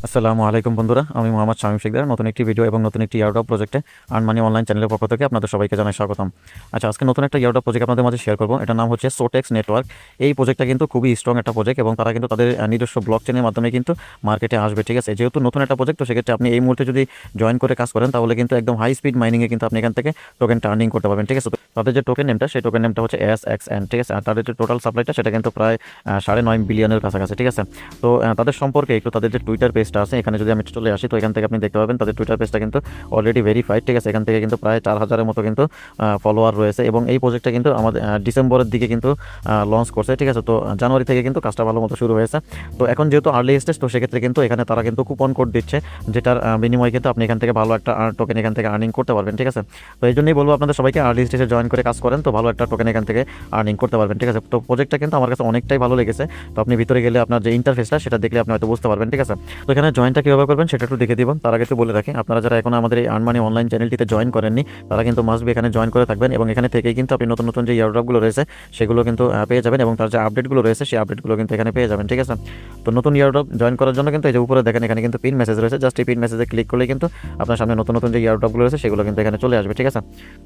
আসসালামু আলাইকুম বন্ধুরা, আমি মোহাম্মদ শামীম শিকদার। নতুন একটি ভিডিও এবং নতুন একটি ইয়ারড্রপ প্রজেক্টে আর্ন মানি অনলাইন চ্যানেলের পক্ষ থেকে আপনাদের সবাইকে জানাই স্বাগতম। আচ্ছা, আজকে নতুন একটা ইয়ারড্রপ প্রজেক্ট আপনাদের মাঝে শেয়ার করবো। এটার নাম হচ্ছে সোটেক্স নেটওয়ার্ক। এই প্রজেক্টটা কিন্তু খুবই স্ট্রং একটা প্রজেক্ট এবং তারা কিন্তু তাদের নিজস্ব ব্লক চেনের মাধ্যমে কিন্তু মার্কেটে আসবে। ঠিক আছে, যেহেতু নতুন একটা প্রজেক্ট, তো সেক্ষেত্রে আপনি এই মুহূর্তে যদি জয়েন করে কাজ করেন তাহলে কিন্তু একদম হাই স্পিড মাইনিংয়ে কিন্তু আপনি এখান থেকে টোকেন টার্নিং করতে পারবেন। ঠিক আছে, তো তাদের যে টোকেন নেমটা, সেই টোকেন নেমটা হচ্ছে SXN। ঠিক আছে, আর তাদের যে টোটাল সাপ্লাইটা সেটা কিন্তু প্রায় 9.5 বিলিয়নের কাছাকাছি। ঠিক আছে, তো তাদের সম্পর্কে একটু, তাদের যে টুইটার পেজটা আছে, এখানে যদি আমি চলে আসি তো এখান থেকে আপনি দেখতে পাবেন তাদের টুইটার পেজটা কিন্তু অলরেডি ভেরিফাইড। ঠিক আছে, এখান থেকে কিন্তু প্রায় 4,000-এর মতো কিন্তু ফলোয়ার রয়েছে এবং এই প্রজেক্টটা কিন্তু আমাদের ডিসেম্বরের দিকে কিন্তু লঞ্চ করছে। ঠিক আছে, তো জানুয়ারি থেকে কিন্তু কাজটা ভালো মতো শুরু হয়েছে। তো এখন যেহেতু আর্লি স্টেজ, তো সেক্ষেত্রে কিন্তু এখানে তারা কিন্তু কুপন কোড দিচ্ছে, যেটার বিনিময়ে কিন্তু আপনি এখান থেকে ভালো একটা টোকেন এখান থেকে আর্নিং করতে পারবেন। ঠিক আছে, তো এই জন্যই বলবো আপনাদের সবাইকে আর্লি স্টেজে জয়েন করে কাজ করেন, তো ভালো একটা টোকেন এখান থেকে আর্নিং করতে পারবেন। ঠিক আছে, তো প্রজেক্টটা কিন্তু আমার কাছে অনেকটাই ভালো লেগেছে। তো আপনি ভিতরে গেলে আপনার যে ইন্টারফেসটা সেটা দেখলে আপনি হয়তো বুঝতে পারবেন। ঠিক আছে, তো এখানে জয়েনটা কীভাবে করবেন সেটা একটু দেখে দিব। তার আগে একটু বলে রাখি, আপনারা যারা এখন আমাদের এই আর্ন মানি অনলাইন চ্যানেলটিতে জয়েন করেননি তারা কিন্তু মাস্ট বি এখানে জয়েন করে থাকবেন এবং এখানে থেকেই কিন্তু আপনি নতুন নতুন যে ইয়ারড্রপগুলো রয়েছে সেগুলো কিন্তু পেয়ে যাবেন এবং তার যে আপডেটগুলো রয়েছে সেই আপডেটগুলো কিন্তু এখানে পেয়ে যাবেন। ঠিক আছে, তো নতুন ইয়ারড্রপ জয়েন করার জন্য কিন্তু এই যে উপরে দেখেন এখানে কিন্তু পিন মেসেজ রয়েছে, জাস্ট এই পিন মেসেজে ক্লিক করলেই কিন্তু আপনার সামনে নতুন নতুন যে ইয়ারড্রপগুলো রয়েছে সেগুলো কিন্তু এখানে চলে আসবে। ঠিক আছে,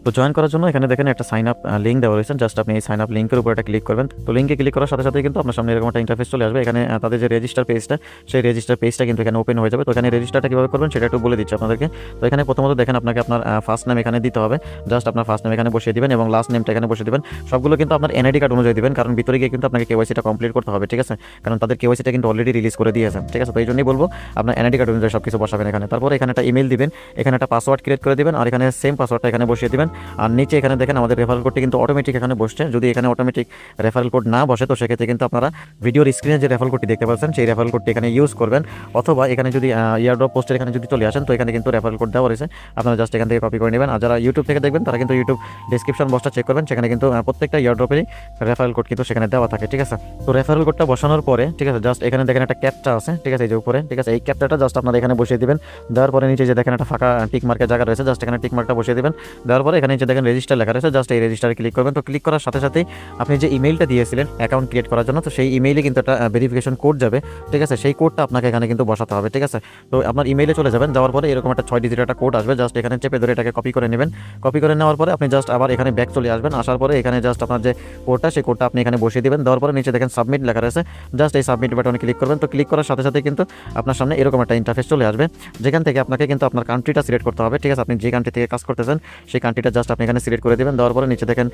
তো জয়েন করার জন্য এখানে দেখেন একটা সাইন আপ লিঙ্ক দেওয়া রয়েছে, জাস্ট আপনি এই সাইন আপ লিঙ্কের উপর একটা ক্লিক করবেন। তো লিঙ্কে ক্লিক করার সাথে সাথে কিন্তু আপনার সামনে এরকম একটা ইন্টারফেস চলে আসবে। এখানে তাদের যে রেজিস্টার পেজটা, সেই রেজিস্টার পেজটা কিন্তু এখানে ওপেন হয়ে যাবে। তো এখানে রেজিস্টারটা কীভাবে করবেন সেটা একটু বলে দিচ্ছি আপনাদেরকে। তো এখানে প্রথমত দেখেন আপনাকে আপনার ফার্স্ট নেম এখানে দিতে হবে, জাস্ট আপনার ফার্স্ট নেম এখানে বসিয়ে দিবেন এবং লাস্ট নেমটা এখানে বসিয়ে দিবেন। সবগুলো কিন্তু আপনার এনআইডি কার্ড অনুযায়ী দিবেন, কারণ ভিতরে গিয়ে কিন্তু আপনাকে কেওয়াইসিটা কমপ্লিট করতে হবে। ঠিক আছে, কারণ তাদের কেওয়াইসিটা কিন্তু অলরেডি রিলিজ করে দিয়েছে। ঠিক আছে, তো এই জন্যই বলবো আপনার এনআইডি কার্ড অনুযায়ী সব কিছু বসাবেন এখানে। তারপরে এখানে একটা ইমেল দিবেন, এখানে একটা পাসওয়ার্ড ক্রিয়েট করে দিবেন আর এখানে সেম পাসওয়ার্ডটা এখানে বসিয়ে দিবেন। আর নিচে এখানে দেখেন আমাদের রেফারেল কোডটি কিন্তু অটোমেটিক এখানে বসছে। যদি এখানে অটোমেটিক রেফারেল কোড না বসে তো সেক্ষেত্রে কিন্তু আপনারা ভিডিওর স্ক্রিনে যে রেফারেল কোডটি দেখতে পাচ্ছেন সেই রেফারেল কোডটি এখানে ইউজ করবেন, অথবা এখানে যদি ইয়ারড্রপ পোস্টের এখানে যদি চলে আসেন তো এখানে কিন্তু রেফারেল কোড দেওয়া রয়েছে, আপনারা জাস্ট এখান থেকে কপি করে নেবেন। আর যারা ইউটিউব থেকে দেখবেন তারা কিন্তু ইউটিউব ডিসক্রিপশন বক্সটা চেক করবেন, সেখানে কিন্তু প্রত্যেকটা ইয়ারড্রপেরই রেফারেল কোড কিন্তু সেখানে দেওয়া থাকে। ঠিক আছে, তো রেফারেল কোডটা বসানোর পরে ঠিক আছে, জাস্ট এখানে দেখেন একটা ক্যাপচা আছে। ঠিক আছে, এই যে উপরে, ঠিক আছে, এই ক্যাপচাটা জাস্ট আপনারা এখানে বসিয়ে দিবেন। দেওয়ার পরে নিচে যে দেখেন একটা ফাঁকা টিক মার্কের জায়গা রয়েছে, জাস্ট এখানে টিক মার্কটা বসিয়ে দিবেন। দেওয়ার পরে এখানে যে দেখেন রেজিস্টার লেখা রয়েছে, জাস্ট এই রেজিস্টারে ক্লিক করবেন। তো ক্লিক করার সাথে সাথেই আপনি যে ইমেইলটা দিয়েছিলেন অ্যাকাউন্ট ক্রিয়েট করার জন্য, তো সেই ইমেইলে কিন্তু একটা ভেরিফিকেশন কোড যাবে। ঠিক আছে, সেই কোডটা আপনাকে এখানে কিন্তু বসাতে হবে। ঠিক আছে, তো আপনার ইমেইলে চলে যাবেন, যাওয়ার পরে এরকম একটা 6 ডিজিটের একটা কোড আসবে, জাস্ট এখানে চেপে ধরে এটাকে কপি করে নেবেন। কপি করে নেওয়ার পরে আপনি জাস্ট আবার এখানে ব্যাক চলে আসবেন, আসার পরে এখানে জাস্ট আপনার যে কোডটা সেই কোডটা আপনি এখানে বসিয়ে দিবেন। দেওয়ার পরে নিচে দেখেন সাবমিট লেখা রয়েছে, জাস্ট এই সাবমিট বাটনে ক্লিক করবেন। তো ক্লিক করার সাথে সাথে কিন্তু আপনার সামনে এরকম একটা ইন্টারফেস চলে আসবে, যেখান থেকে আপনাকে কিন্তু আপনার কান্ট্রিটা সিলেক্ট করতে হবে। ঠিক আছে, আপনি যে কান্ট্রি থেকে কাজ করতেছেন সেই কান্ট্রিটা জাস্ট আপনি এখানে সিলেক্ট করে দেবেন। দেওয়ার পরে নিচে দেখেন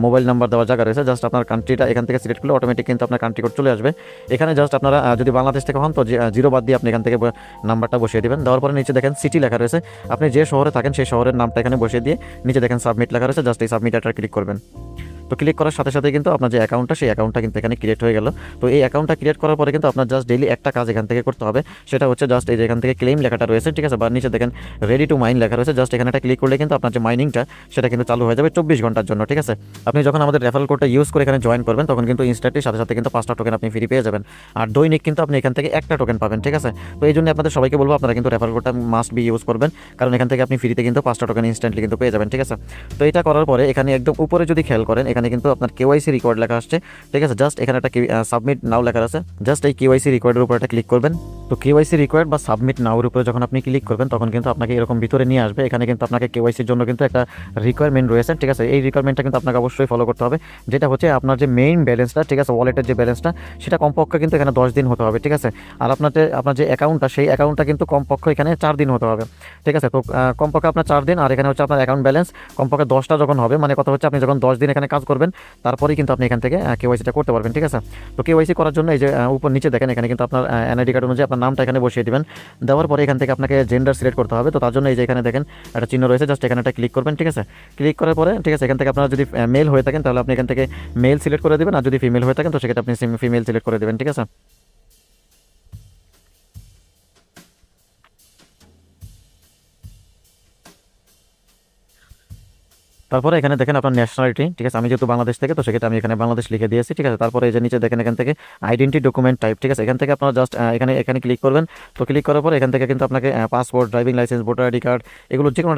মোবাইল নাম্বার দেওয়ার জায়গা রয়েছে, জাস্ট আপনার কান্ট্রিটা এখান থেকে সিলেক্ট করলে অটোমেটিক কিন্তু আপনার কান্ট্রি কোড চলে আসবে। এখানে জাস্ট আপনারা যদি বাংলাদেশ থেকে হন তো জিরো বাদ দিয়ে আপনি এখান থেকে নাম্বারটা বসিয়ে দেবেন। দেওয়ার পরে নিচে দেখেন সিটি লেখা রয়েছে, আপনি যে শহরে থাকেন সেই শহরের নামটা এখানে বসিয়ে দিয়ে নিচে দেখেন সাবমিট লেখা রয়েছে, জাস্ট এই সাবমিট একটা ক্লিক করবেন। তো ক্লিক করার সাথে সাথে কিন্তু আপনার যে অ্যাকাউন্টটা সেই অ্যাকাউন্টটা কিন্তু এখানে ক্রিয়েট হয়ে গেল। তো এই অ্যাকাউন্টটা ক্রিয়েট করার পরে কিন্তু আপনার জাস্ট ডেইলি একটা কাজ এখান থেকে করতে হবে, সেটা হচ্ছে জাস্ট এই যে এখান থেকে ক্লেম লেখাটা রয়েছে। ঠিক আছে, বা নিচে দেখেন রেডি টু মাইন লেখা রয়েছে, জাস্ট এখানে একটা ক্লিক করলে কিন্তু আপনার যে মাইনিংটা সেটা কিন্তু চালু হয়ে যাবে 24 ঘন্টার জন্য। ঠিক আছে, আপনি যখন আমাদের রেফারেল কোডটা ইউজ করে এখানে জয়েন করবেন তখন কিন্তু ইনস্ট্যান্টলি সাথে সাথে কিন্তু 5টা টোকেন আপনি ফ্রি পেয়ে যাবেন, আর দৈনিক কিন্তু আপনি এখান থেকে একটা টোকেন পাবেন। ঠিক আছে, তো এই জন্য আপনাদের সবাইকে বলবো আপনারা কিন্তু রেফারেল কোডটা মাস্ট বি ইউজ করবেন, কারণ এখান থেকে আপনি ফ্রিতে কিন্তু 5টা টোকেন ইনস্ট্যান্টলি কিন্তু পেয়ে যাবেন। ঠিক আছে, তো এটা করার পরে এখানে একদম উপরে যদি খেয়াল করেন এখানে কিন্তু আপনার কেওয়াইসি রিকোয়ার্ড লেখা আসছে। ঠিক আছে, জাস্ট এখানে একটা সাবমিট নাও লেখা আছে, জাস্ট এই কেওয়াইসি রিকোয়ার্ডের উপর একটা ক্লিক করবেন। তো কেওয়াইসি রিকোয়ার্ড বা সাবমিট নাওর উপরে যখন আপনি ক্লিক করবেন তখন কিন্তু আপনাকে এরকম ভিতরে নিয়ে আসবে। এখানে কিন্তু আপনাকে কেওয়াইসির জন্য কিন্তু একটা রিকোয়ারমেন্ট রয়েছে। ঠিক আছে, এই রিকোয়ারমেন্টটা কিন্তু আপনাকে অবশ্যই ফলো করতে হবে, যেটা হচ্ছে আপনার যে মেইন ব্যালেন্সটা, ঠিক আছে, ওয়ালেটের যে ব্যালেন্সটা সেটা কমপক্ষে কিন্তু এখানে 10 দিন হতে হবে। ঠিক আছে, আর আপনার যে অ্যাকাউন্টটা সেই অ্যাকাউন্টটা কিন্তু কমপক্ষে এখানে 4 দিন হতে হবে। ঠিক আছে, তো কমপক্ষে আপনার 4 দিন, আর এখানে হচ্ছে আপনার অ্যাকাউন্ট ব্যালেন্স কমপক্ষে 10টা যখন হবে, মানে কথা হচ্ছে আপনি যখন 10 দিন এখানে কাজ করবেন তারপরেই কিন্তু আপনি এখান থেকে কেওয়াইসিটা করতে পারবেন। ঠিক আছে, তো কেওয়াইসি করার জন্য এই যে উপর নিচে দেখেন এখানে কিন্তু আপনার এনআইডি কার্ড অনুযায়ী আপনার নামটা এখানে বসিয়ে দিবেন। দেওয়ার পরে এখান থেকে আপনাকে জেন্ডার সিলেক্ট করতে হবে। তো তার জন্য এই যে এখানে দেখেন একটা চিহ্ন রয়েছে, জাস্ট এখানে একটা ক্লিক করবেন। ঠিক আছে, ক্লিক করার পরে ঠিক আছে এখান থেকে আপনারা যদি মেল হয়ে থাকেন তাহলে আপনি এখান থেকে মেল সিলেক্ট করে দেবেন, আর যদি ফিমেল হয়ে থাকেন তো সেক্ষেত্রে আপনি ফিমেল সিলেক্ট করে দেবেন। ঠিক আছে, তারপরে এখানে দেখেন আপনার ন্যাশনালিটি, ঠিক আছে, আমি যেহেতু বাংলাদেশ থেকে, তো সেক্ষেত্রে আমি এখানে বাংলাদেশ লিখে দিয়েছি, ঠিক আছে। তারপরে এই যে নিচে দেখেন এখান থেকে আইডেন্টি ডকুমেন্ট টাইপ, ঠিক আছে, এখান থেকে আপনারা জাস্ট এখানে এখানে ক্লিক করবেন। তো ক্লিক করার পর এখান থেকে কিন্তু আপনাকে passport, driving licence, voter ID card, এগুলো যে কোনো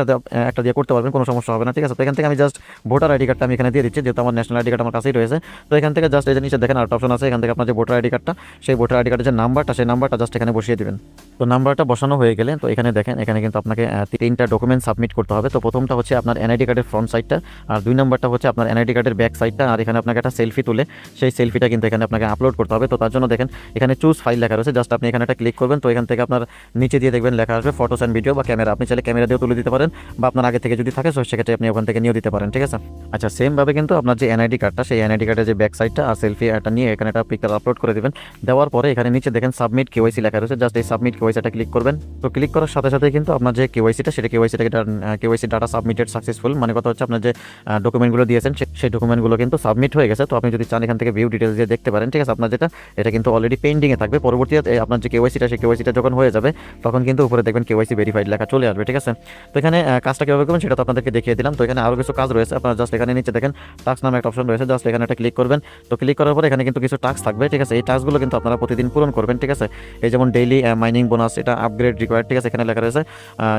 একটা দিয়ে করতে পারবেন, কোনো সমস্যা হবে না, ঠিক আছে। তো এখান থেকে আমি জাস্ট ভোটার আইডি কার্ডটা আমি এখানে দিয়ে দিচ্ছি, যেহেতু আমার ন্যাশনাল আইডি কার্ড আমার কাছেই রয়েছে। তো এখান থেকে জাস্ট এই যে নিচে দেখেন আরেকটা অপশন আছে, এখান থেকে আপনার যে ভোটার আইডি কার্ডটা, সেই ভোটার আইডি কার্ডের যে নাম্বারটা, সেই নাম্বারটা জাস্ট এখানে বসিয়ে দিবেন। তো নাম্বারটা বসানো হয়ে গেলে তো এখানে দেখেন এখানে কিন্তু আপনাকে 3টা ডকুমেন্ট সাবমিট করতে হবে। তো প্রথমটা হচ্ছে আপনার এনআইডি কার্ডের ফ্রন্ট সাইডটা, আর 2 নাম্বারটা হচ্ছে আপনার এনআইডি কার্ডের ব্যাক সাইডটা, আর এখানে আপনাকে একটা সেলফি তুলে সেই সেলফিটা কিন্তু এখানে আপনাকে আপলোড করতে হবে। তো তার জন্য দেখেন এখানে চুজ ফাইল লেখা রয়েছে, জাস্ট আপনি এখানে একটা ক্লিক করবেন। তো এখান থেকে আপনার নিচে দিয়ে দেখবেন লেখা আসবে ফটোস অ্যান্ড ভিডিও বা ক্যামেরা, আপনি চাইলে ক্যামেরা দিয়েও তুলে দিতে পারেন, বা আপনার আগে থেকে যদি থাকে সেক্ষেত্রে আপনি ওখান থেকে নিয়েও দিতে পারেন, ঠিক আছে। আচ্ছা, সেমভাবে কিন্তু আপনার যে এনআইডি কার্ডটা, সেই এনআইডি কার্ডের যে ব্যাক সাইডটা আর সেলফি একটা নিয়ে এখানে একটা পিকচার আপলোড করে দেবেন। দেওয়ার পরে এখানে নিচে দেখেন সাবমিট কেওয়াইসি লেখা রয়েছে, জাস্ট এই সাবমিট কেওয়াইসিটা ক্লিক করবেন। তো ক্লিক করার সাথে সাথে কিন্তু আপনার যে কেওয়াইসিটা, সেটা কেওয়াইসি ডাটা সাবমিটেড সাকসেসফুল, মানে কথা হচ্ছে আপনার যে ডকুমেন্টগুলো দিয়েছেন সেই ডকুমেন্টগুলো কিন্তু সাবমিট হয়ে গেছে। তো আপনি যদি চান এখান থেকে ভিউ ডিটেলস দিয়ে দেখতে পারেন, ঠিক আছে। আপনার এটা কিন্তু অলরেডি পেন্ডিংয়ে থাকবে, পরবর্তীতে আপনার যে কেওয়াইসিটা, সেই কেওয়াইসিটা যখন হয়ে যাবে তখন কিন্তু উপরে দেখবেন কেওয়াইসি ভেরিফাইড লেখা চলে আসবে, ঠিক আছে। তো এখানে কাজটা কীভাবে করবেন সেটা তো আপনাদেরকে দেখিয়ে দিলাম। তো এখানে আরও কিছু কাজ রয়েছে, আপনারা জাস্ট এখানে নিচে দেখেন টাস্ক নামে একটা অপশন রয়েছে, জাস্ট এখানে একটা ক্লিক করবেন। তো ক্লিক করার পর এখানে কিন্তু কিছু টাস্ক থাকবে, ঠিক আছে। এই টাস্কগুলো কিন্তু আপনারা প্রতিদিন পূরণ করবেন, ঠিক আছে। এই যেমন ডেইলি মাইনিং বোনাস, এটা আপগ্রেড রিকোয়ার্ড, ঠিক আছে, এখানে লেখা রয়েছে।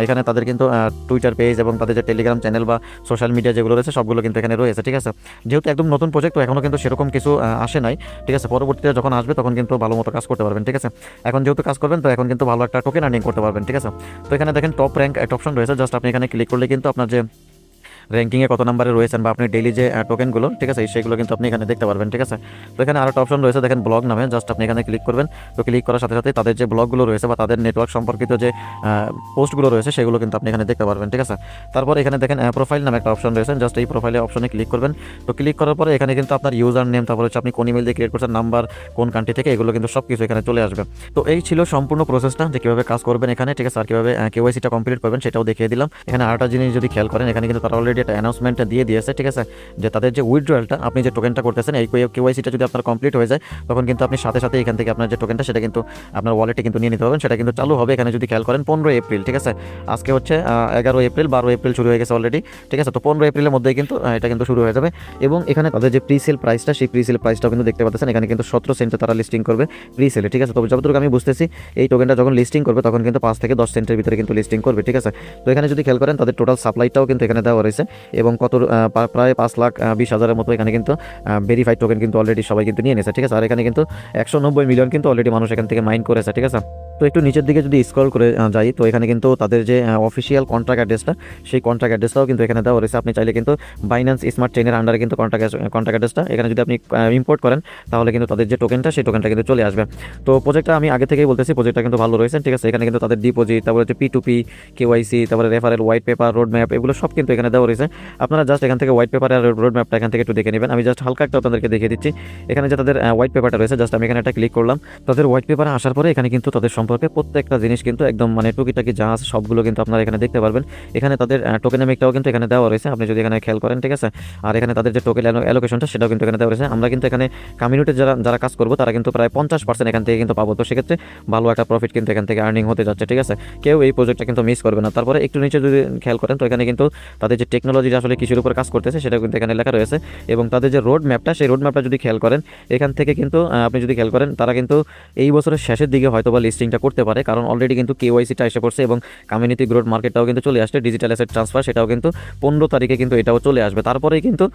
এখানে তাদের কিন্তু টুইটার পেজ এবং তাদের যে টেলিগ্রাম চ্যানেল বা সোশ্যাল মিডিয়া যেগুলো রয়েছে সবগুলো কিন্তু এখানে রয়েছে, ঠিক আছে। যেহেতু একদম নতুন প্রজেক্ট, তো এখনও কিন্তু সেরকম কিছু আসে নাই, ঠিক আছে। পরবর্তীতে যখন আসবে তখন কিন্তু ভালো মতো কাজ করতে পারবেন, ঠিক আছে। এখন যেহেতু কাজ করবেন, তো এখন কিন্তু ভালো একটা টোকেন আর্নিং করতে পারবেন, ঠিক আছে। তো এখানে দেখেন টপ র্যাঙ্ক একটা অপশন রয়েছে, জাস্ট আপনি এখানে ক্লিক করলে কিন্তু আপনার যে র্যাঙ্কিংয়ে কত নাম্বারে রয়েছেন বা আপনি ডেইলি যে টোকেনগুলো, ঠিক আছে, সেগুলো কিন্তু আপনি এখানে দেখতে পারবেন, ঠিক আছে। তো এখানে আরেকটা অপশন রয়েছে দেখেন ব্লগ নামে, জাস্ট আপনি এখানে ক্লিক করবেন। তো ক্লিক করার সাথে সাথে তাদের যে ব্লগগুলো রয়েছে বা তাদের নেটওয়ার্ক সম্পর্কিত যে পোস্টগুলো রয়েছে সেগুলো কিন্তু আপনি এখানে দেখতে পারবেন, ঠিক আছে। তারপর এখানে দেখেন প্রোফাইল নামে একটা অপশন রয়েছে, জাস্ট এই প্রোফাইলে অপশনে ক্লিক করবেন। তো ক্লিক করার পরে এখানে কিন্তু আপনার ইউজার নেম, তারপর হচ্ছে আপনি কোন ইমেল দিয়ে ক্রিয়েট করছেন, নাম্বার, কোন কান্ট্রি থেকে, এগুলো কিন্তু সব কিছু এখানে চলে আসবে। তো এই ছিল সম্পূর্ণ প্রসেসটা, যে কীভাবে কাজ করবেন এখানে, ঠিক আছে। আর কীভাবে কেওয়াইসিটা কমপ্লিট করবেন সেটাও দেখিয়ে দিলাম। এখানে আরেকটা জিনিস যদি খেয়াল করেন, এখানে কিন্তু তারা অলরেডি একটা অ্যানাউন্সমেন্ট দিয়ে দিয়েছে, ঠিক আছে, যে তাদের যে উইথড্রয়ালটা, আপনি যে টোকেনটা করতেছেন, এই কেওয়াইসিটা যদি আপনার কমপ্লিট হয়ে যায় তখন কিন্তু আপনি সাথে সাথে এখান থেকে আপনার যে টোকেনটা সেটা কিন্তু আপনার ওয়ালেটে কিন্তু নিয়ে নিতে পারবেন, সেটা কিন্তু চালু হবে। এখানে যদি খেয়াল করেন 15 এপ্রিল, ঠিক আছে, আজকে হচ্ছে 11 এপ্রিল, 12 এপ্রিল শুরু হয়ে গেছে অলরেডি, ঠিক আছে। তো 15 এপ্রিলের মধ্যেই কিন্তু এটা কিন্তু শুরু হয়ে যাবে। এবং এখানে তাদের যে প্রিসেল প্রাইসটা, সেই প্রিসেল প্রাইসটাও কিন্তু দেখতে পাচ্ছেন, এখানে কিন্তু 17 সেন্টে তারা লিস্টিং করবে প্রিসেলে, ঠিক আছে। তো যতটুকু আমি বুঝতেছি এই টোকেনটা যখন লিস্টিং করবে তখন কিন্তু 5 থেকে 10 সেন্টের ভিতরে কিন্তু লিস্টিং করবে, ঠিক আছে। তো এখানে যদি খেয়াল করেন তাদের টোটাল সাপ্লাইটাও কিন্তু এখানে দেওয়া রয়েছে, এবং প্রায় 5,20,000-এর মতো এখানে কিন্তু ভেরিফাইড টোকেন কিন্তু অলরেডি সবাই কিন্তু নিয়ে নিয়েছে, ঠিক আছে। আর এখানে কিন্তু 190 মিলিয়ন কিন্তু অলরেডি মানুষ এখান থেকে মাইন করেছে, ঠিক আছে। তো একটু নিচের দিকে যদি স্ক্রল করে যাই, তো এখানে কিন্তু তাদের যে অফিসিয়াল কন্ট্রাক্ট অ্যাড্রেসটা, সেই কন্ট্রাক্ট অ্যাড্রেসটাও কিন্তু এখানে দেওয়া রয়েছে। আপনি চাইলে কিন্তু বাইন্যান্স স্মার্ট চেইনের আন্ডারে কিন্তু কন্ট্রাক্ট অ্যাড্রেসটা এখানে যদি আপনি ইম্পোর্ট করেন তাহলে কিন্তু তাদের যে টোকেনটা, সেই টোকেনটা কিন্তু চলে আসবে। তো প্রজেক্টটা আমি আগে থেকেই বলতেছি, প্রজেক্টটা কিন্তু ভালো রয়েছে, ঠিক আছে। এখানে কিন্তু তাদের ডিপোজিট, তারপরে হচ্ছে P2P, কেওয়াইসি, তারপরে referral, white paper, road map, এগুলো সব কিন্তু এখানে দেওয়া রয়েছে। আপনারা জাস্ট এখান থেকে হোয়াইট পেপার আর রোড ম্যাপটা এখান থেকে একটু দেখে নেবেন। আমি জাস্ট হালকা একটা আপনাদেরকে দেখিয়ে দিচ্ছি। এখানে যে তাদের হোয়াইট পেপারটা রয়েছে, জাস্ট আমি এখানে একটা ক্লিক করলাম। তাদের হোয়াইট পেপারে আসার পরে এখানে কিন্তু তাদের সম্পর্কে প্রত্যেকটা জিনিস কিন্তু একদম মানে টুকিটাকি যা আছে সবগুলো কিন্তু আপনারা এখানে দেখতে পারবেন। এখানে তাদের টোকেনমিকটাও কিন্তু এখানে দেওয়া রয়েছে, আপনি যদি এখানে খেয়াল করেন, ঠিক আছে। আর এখানে তাদের যে টোকেন অ্যালোকেশনটা সেটাও কিন্তু এখানে দেওয়া রয়েছে। আমরা কিন্তু এখানে কমিউনিটি যারা কাজ করবো তারা কিন্তু প্রায় 50% এখান থেকে কিন্তু পাবো। তো সেক্ষেত্রে ভালো একটা প্রফিট কিন্তু এখান থেকে আর্নিং হতে যাচ্ছে, ঠিক আছে। কেউ এই প্রজেক্টটা কিন্তু মিস করবে না। তারপরে একটু নিচে যদি খেয়াল করেন, তো এখানে কিন্তু তাদের যে টেকনোলজি আসলে কিসের উপর কাজ করতেছে সেটা কিন্তু এখানে লেখা রয়েছে, এবং তাদের যে রোড ম্যাপটা, সেই রোড ম্যাপটা যদি খেয়াল করেন এখান থেকে কিন্তু আপনি যদি খেয়াল করেন তারা কিন্তু এই বছরের শেষের দিকে হয়তো বা লিস্টিংটা করতে পারে, কারণ অলরেডি কিন্তু কেওয়াইসিটা এসে পড়ছে এবং কমিউনিটি গ্রোথ মার্কেটটাও কিন্তু চলে আসছে, ডিজিটাল অ্যাসেট ট্রান্সফার সেটাও কিন্তু 15 তারিখে কিন্তু এটাও চলে আসবে। তারপরেই কিন্তু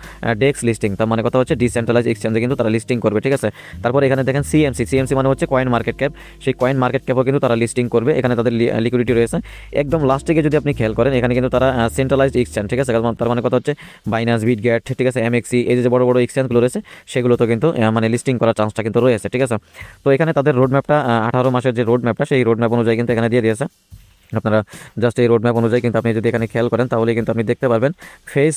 ডেক্স লিস্টিং, তার মানে কথা হচ্ছে ডিসেন্ট্রালাইজ এক্সচেঞ্জে কিন্তু তারা লিস্টিং করবে, ঠিক আছে। তারপরে এখানে দেখেন সিএমসি মানে হচ্ছে কয়েন মার্কেট ক্যাপ, সেই কয়েন মার্কেট ক্যাপও কিন্তু তারা লিস্টিং করবে। এখানে তাদের লিকুইডিটি রয়েছে। একদম লাস্ট থেকে যদি আপনি খেয়াল করেন এখানে কিন্তু তারা সেন্ট্রালাইজড এক্সচেঞ্জ, ঠিক আছে, তার মানে কথা হচ্ছে বাইন্যান্স, বিটগেট, ঠিক আছে, এমএক্সি, এই যে বড় বড় এক্সচেঞ্জগুলো রয়েছে সেগুলো তো কিন্তু মানে লিস্টিং করার চান্সটা কিন্তু রয়েছে, ঠিক আছে। তো এখানে তাদের রোড ম্যাপটা 18 মাসের যে রোড ম্যাপটা, সেই রোড ম্যাপ অনুযায়ী কিন্তু এখানে দিয়ে দিয়েছে। আপনারা জাস্ট এই রোড ম্যাপ অনুযায়ী কিন্তু আপনি যদি এখানে খেয়াল করেন তাহলে কিন্তু আপনি দেখতে পারবেন ফেজ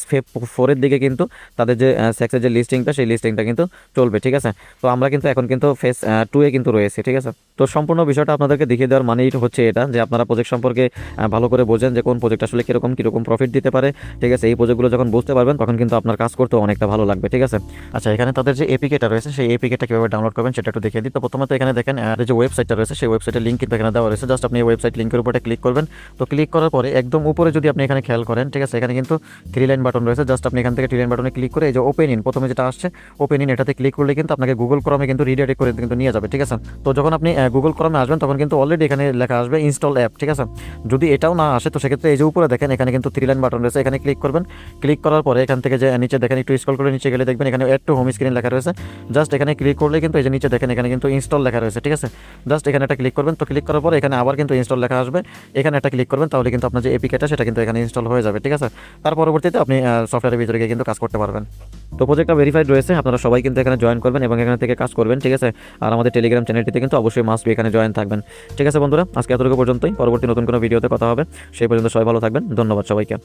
4-এর দিকে কিন্তু তাদের যে সেক্সের যে লিস্টিংটা, সেই লিস্টিংটা কিন্তু চলবে, ঠিক আছে। তো আমরা কিন্তু এখন কিন্তু ফেজ 2-এ কিন্তু রয়েছে, ঠিক আছে। তো সম্পূর্ণ বিষয়টা আপনাদেরকে দেখিয়ে দেওয়ার মানেই হচ্ছে এটা, যে আপনারা প্রজেক্ট সম্পর্কে ভালো করে বোঝেন যে কোন প্রজেক্ট আসলে কীরকম প্রফিট দিতে পারে, ঠিক আছে। এই প্রজেক্টগুলো যখন বুঝতে পারবেন তখন কিন্তু আপনার কাজ করতেও অনেকটা ভালো লাগবে, ঠিক আছে। আচ্ছা, এখানে তাদের যে এপিকেটা রয়েছে, সেই এপিকেটা কীভাবে ডাউনলোড করবেন সেটা একটু দেখিয়ে দিই। তো প্রথমে তো এখানে দেখেন যে ওয়েবসাইটটা রয়েছে, সেই ওয়েবসাইটের লিঙ্ক কিন্তু এখানে দেওয়া রয়েছে। জাস্ট আপনি এই ওয়েবসাইট লিঙ্কের উপরে ক্লিক করবেন। তো ক্লিক করার পরে একদম উপরে যদি আপনি এখানে খেয়াল করেন, ঠিক আছে, এখানে কিন্তু 3 লাইন বাটন রয়েছে। জাস্ট আপনি এখান থেকে 3 লাইন বাটনে ক্লিক করে এই যে ওপেন ইন, প্রথমে যেটা আসছে ওপেন ইন, এটাতে ক্লিক করলে কিন্তু আপনাকে গুগল ক্রমে কিন্তু রিডাইরেক্ট করে কিন্তু নিয়ে যাবে, ঠিক আছে। তো যখন আপনি গুগল ক্রমে আসবেন তখন কিন্তু অলরেডি এখানে লেখা আসবে ইনস্টল অ্যাপ, ঠিক আছে। যদি এটাও না আসে তো সেক্ষেত্রে এই যে উপরে দেখেন এখানে কিন্তু 3 লাইন বাটন রয়েছে, এখানে ক্লিক করবেন। ক্লিক করার পরে এখান থেকে যে নিচে দেখেন একটু স্ক্রল করে নিচে গেলে দেখবেন এখানে অ্যাড টু হোম স্ক্রিন লেখা রয়েছে। জাস্ট এখানে ক্লিক করলে কিন্তু এই যে নিচে দেখেন এখানে কিন্তু ইনস্টল লেখা রয়েছে, ঠিক আছে। জাস্ট এখানে একটা ক্লিক করবেন। তো ক্লিক করার পরে এখানে আবার কিন্তু ইনস্টল লেখা আসবে, এখানে একটা ক্লিক করবেন, তাহলে কিন্তু আপনার যে এপিকেটা সেটা কিন্তু এখানে ইনস্টল হয়ে যাবে, ঠিক আছে। তার পরবর্তীতে আপনি সফটওয়্যারের ভিতরে গিয়ে কিন্তু কাজ করতে পারবেন। তো প্রজেক্টটা ভেরিফাইড রয়েছে, আপনারা সবাই কিন্তু এখানে জয়েন করবেন এবং এখান থেকে কাজ করবেন, ঠিক আছে। আর আমাদের টেলিগ্রাম চ্যানেলটিতে কিন্তু অবশ্যই মাস্ট বি এখানে জয়েন থাকবেন, ঠিক আছে বন্ধুরা। আজকে এতটুকু পর্যন্তই, পরবর্তী নতুন কোনো ভিডিওতে কথা হবে। সেই পর্যন্ত সবাই ভালো থাকবেন, ধন্যবাদ সবাইকে।